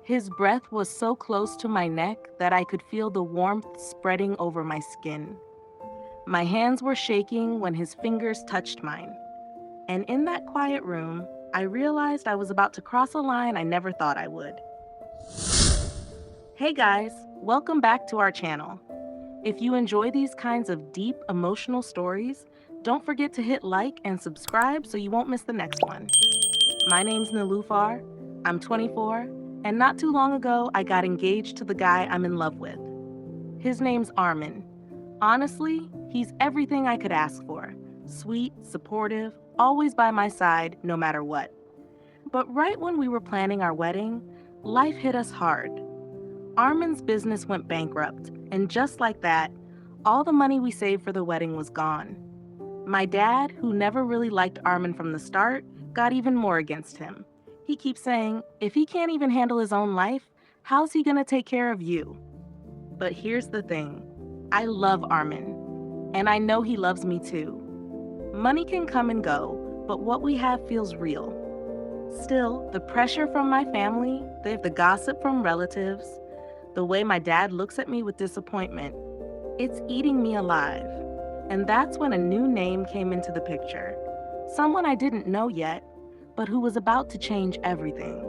His breath was so close to my neck that I could feel the warmth spreading over my skin. My hands were shaking when his fingers touched mine. And in that quiet room, I realized I was about to cross a line I never thought I would. Hey guys, welcome back to our channel. If you enjoy these kinds of deep emotional stories, don't forget to hit like and subscribe so you won't miss the next one. My name's Nilufar, I'm 24, and not too long ago I got engaged to the guy I'm in love with. His name's Armin. Honestly, he's everything I could ask for. Sweet, supportive, always by my side, no matter what. But right when we were planning our wedding, life hit us hard. Armin's business went bankrupt, and just like that, all the money we saved for the wedding was gone. My dad, who never really liked Armin from the start, got even more against him. He keeps saying, if he can't even handle his own life, how's he gonna take care of you? But here's the thing, I love Armin, and I know he loves me too. Money can come and go, but what we have feels real. Still, the pressure from my family, the gossip from relatives, the way my dad looks at me with disappointment, it's eating me alive. And that's when a new name came into the picture. Someone I didn't know yet, but who was about to change everything.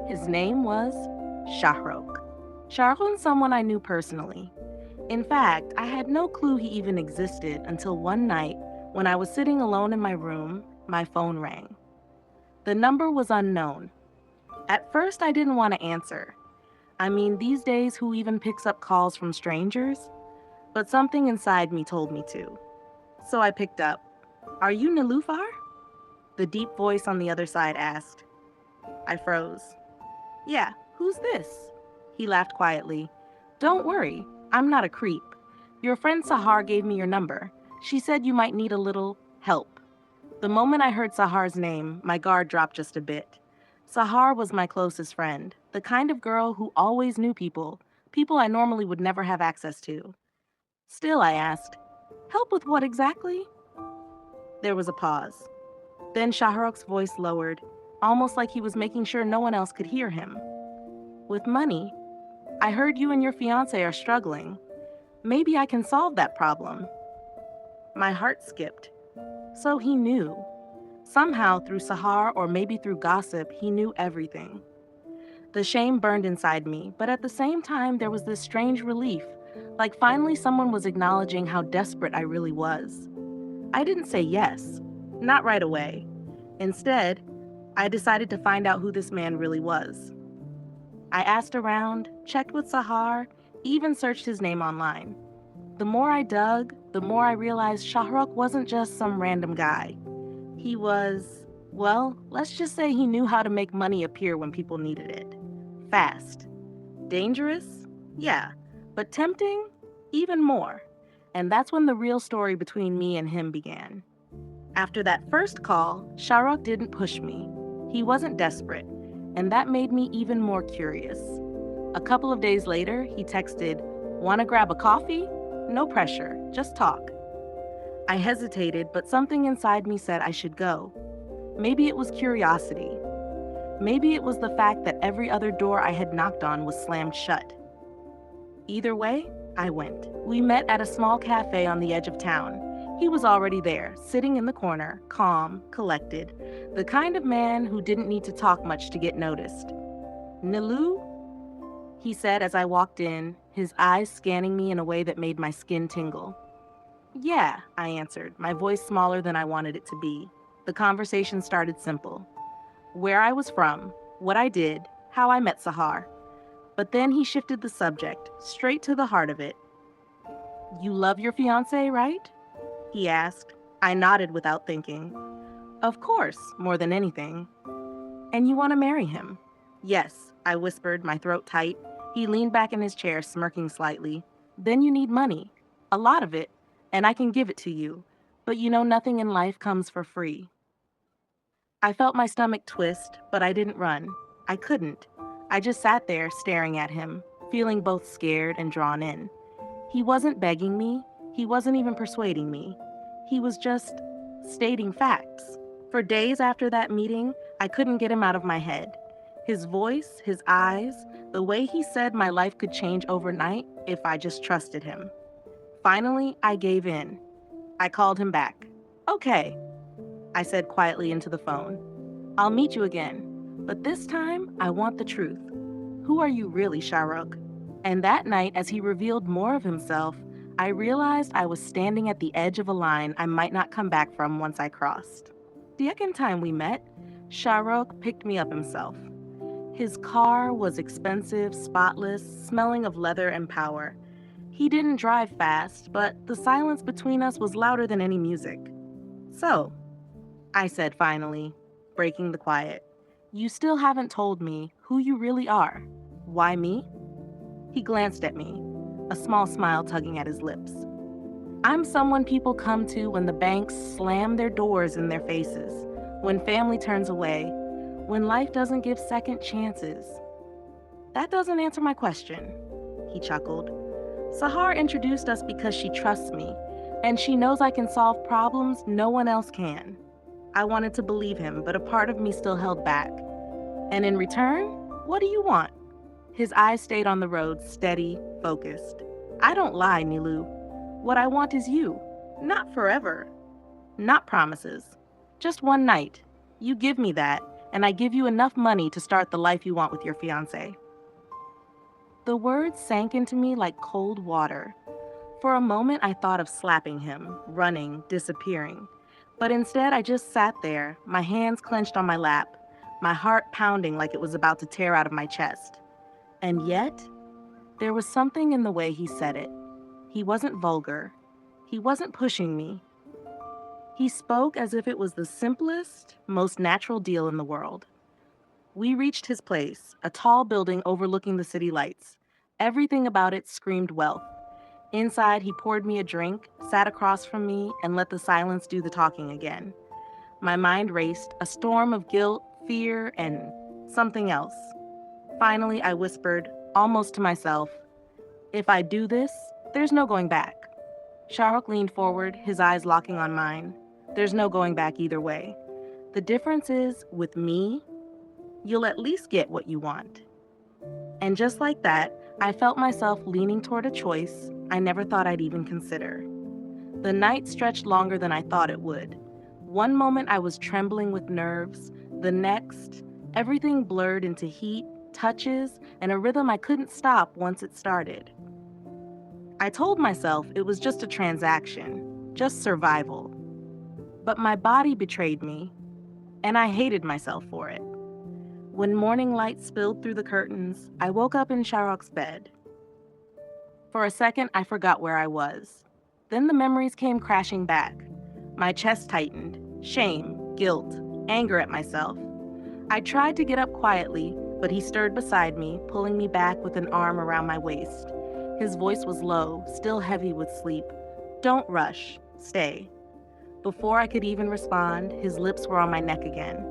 His name was Shahrukh. Shahrukh someone I knew personally. In fact, I had no clue he even existed until one night when I was sitting alone in my room, my phone rang. The number was unknown. At first, I didn't want to answer. I mean, these days, who even picks up calls from strangers? But something inside me told me to. So I picked up. Are you Nilufar? The deep voice on the other side asked. I froze. Yeah, who's this? He laughed quietly. Don't worry, I'm not a creep. Your friend Sahar gave me your number. She said you might need a little help. The moment I heard Sahar's name, my guard dropped just a bit. Sahar was my closest friend, the kind of girl who always knew people I normally would never have access to. Still, I asked, help with what exactly? There was a pause. Then Shahrukh's voice lowered, almost like he was making sure no one else could hear him. With money, I heard you and your fiance are struggling. Maybe I can solve that problem. My heart skipped. So he knew. Somehow, through Sahar or maybe through gossip, he knew everything. The shame burned inside me, but at the same time, there was this strange relief, like finally someone was acknowledging how desperate I really was. I didn't say yes, not right away. Instead, I decided to find out who this man really was. I asked around, checked with Sahar, even searched his name online. The more I dug, the more I realized Shahrukh wasn't just some random guy. He was, well, let's just say he knew how to make money appear when people needed it. Fast. Dangerous? Yeah. But tempting? Even more. And that's when the real story between me and him began. After that first call, Shahrukh didn't push me. He wasn't desperate, and that made me even more curious. A couple of days later, he texted, "Wanna grab a coffee? No pressure, just talk." I hesitated, but something inside me said I should go. Maybe it was curiosity. Maybe it was the fact that every other door I had knocked on was slammed shut. Either way, I went. We met at a small cafe on the edge of town. He was already there, sitting in the corner, calm, collected, the kind of man who didn't need to talk much to get noticed. "Nilu?" he said as I walked in, his eyes scanning me in a way that made my skin tingle. "Yeah," I answered, my voice smaller than I wanted it to be. The conversation started simple. Where I was from, what I did, how I met Sahar. But then he shifted the subject, straight to the heart of it. "You love your fiance, right?" he asked. I nodded without thinking. "Of course, more than anything." "And you want to marry him?" "Yes," I whispered, my throat tight. He leaned back in his chair, smirking slightly. "Then you need money. A lot of it, and I can give it to you. But you know nothing in life comes for free." I felt my stomach twist, but I didn't run. I couldn't. I just sat there staring at him, feeling both scared and drawn in. He wasn't begging me. He wasn't even persuading me. He was just stating facts. For days after that meeting, I couldn't get him out of my head. His voice, his eyes, the way he said my life could change overnight if I just trusted him. Finally, I gave in. I called him back. Okay, I said quietly into the phone. I'll meet you again. But this time, I want the truth. Who are you really, Shahrukh? And that night, as he revealed more of himself, I realized I was standing at the edge of a line I might not come back from once I crossed. The second time we met, Shahrukh picked me up himself. His car was expensive, spotless, smelling of leather and power. He didn't drive fast, but the silence between us was louder than any music. So, I said finally, breaking the quiet, you still haven't told me who you really are. Why me? He glanced at me, a small smile tugging at his lips. I'm someone people come to when the banks slam their doors in their faces, when family turns away, when life doesn't give second chances. That doesn't answer my question, he chuckled. Sahar introduced us because she trusts me, and she knows I can solve problems no one else can. I wanted to believe him, but a part of me still held back. And in return, what do you want? His eyes stayed on the road, steady, focused. I don't lie, Nilu. What I want is you. Not forever. Not promises. Just one night. You give me that, and I give you enough money to start the life you want with your fiance. The words sank into me like cold water. For a moment, I thought of slapping him, running, disappearing. But instead, I just sat there, my hands clenched on my lap, my heart pounding like it was about to tear out of my chest. And yet, there was something in the way he said it. He wasn't vulgar. He wasn't pushing me. He spoke as if it was the simplest, most natural deal in the world. We reached his place, a tall building overlooking the city lights. Everything about it screamed wealth. Inside, he poured me a drink, sat across from me, and let the silence do the talking again. My mind raced, a storm of guilt, fear, and something else. Finally, I whispered, almost to myself, if I do this, there's no going back. Shahrukh leaned forward, his eyes locking on mine. There's no going back either way. The difference is, with me, you'll at least get what you want. And just like that, I felt myself leaning toward a choice I never thought I'd even consider. The night stretched longer than I thought it would. One moment I was trembling with nerves, the next, everything blurred into heat, touches, and a rhythm I couldn't stop once it started. I told myself it was just a transaction, just survival. But my body betrayed me, and I hated myself for it. When morning light spilled through the curtains, I woke up in Shahrukh's bed. For a second, I forgot where I was. Then the memories came crashing back. My chest tightened, shame, guilt, anger at myself. I tried to get up quietly, but he stirred beside me, pulling me back with an arm around my waist. His voice was low, still heavy with sleep. Don't rush, stay. Before I could even respond, his lips were on my neck again.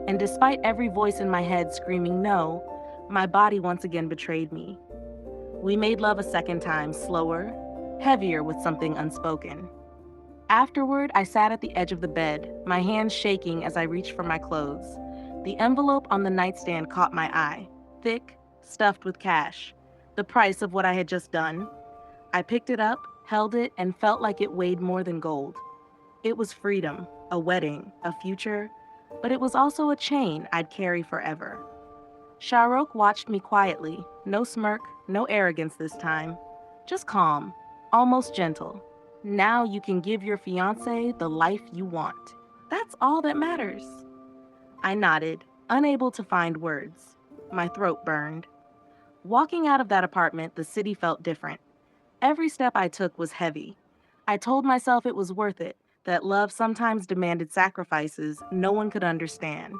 And despite every voice in my head screaming no, my body once again betrayed me. We made love a second time, slower, heavier with something unspoken. Afterward, I sat at the edge of the bed, my hands shaking as I reached for my clothes. The envelope on the nightstand caught my eye, thick, stuffed with cash, the price of what I had just done. I picked it up, held it, and felt like it weighed more than gold. It was freedom, a wedding, a future, but it was also a chain I'd carry forever. Shahrukh watched me quietly, no smirk, no arrogance this time, just calm, almost gentle. Now you can give your fiance the life you want. That's all that matters. I nodded, unable to find words. My throat burned. Walking out of that apartment, the city felt different. Every step I took was heavy. I told myself it was worth it, that love sometimes demanded sacrifices no one could understand.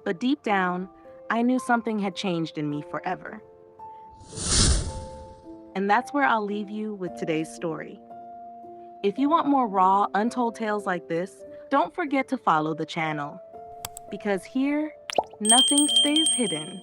But deep down, I knew something had changed in me forever. And that's where I'll leave you with today's story. If you want more raw, untold tales like this, don't forget to follow the channel. Because here, nothing stays hidden.